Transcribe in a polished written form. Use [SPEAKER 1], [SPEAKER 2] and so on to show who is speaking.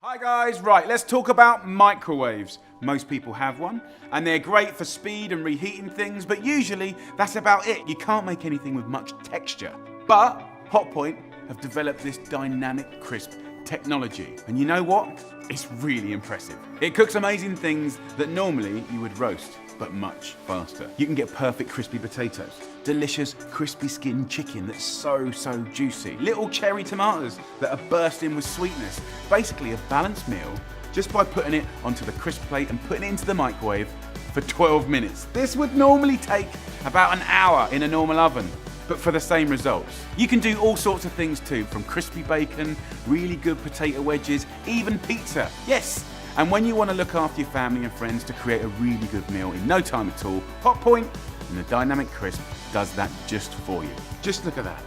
[SPEAKER 1] Hi guys, right, let's talk about microwaves. Most people have one, and they're great for speed and reheating things, but usually that's about it. You can't make anything with much texture. But Hotpoint have developed this dynamic crisp technology, and you know what? It's really impressive. It cooks amazing things that normally you would roast, but much faster. You can get perfect crispy potatoes, delicious crispy skinned chicken that's so juicy, little cherry tomatoes that are bursting with sweetness. Basically a balanced meal just by putting it onto the crisp plate and putting it into the microwave for 12 minutes. This would normally take about an hour in a normal oven, but for the same results. You can do all sorts of things too, from crispy bacon, really good potato wedges, even pizza. Yes! And when you want to look after your family and friends to create a really good meal in no time at all, Hotpoint and the Dynamic Crisp does that just for you. Just look at that.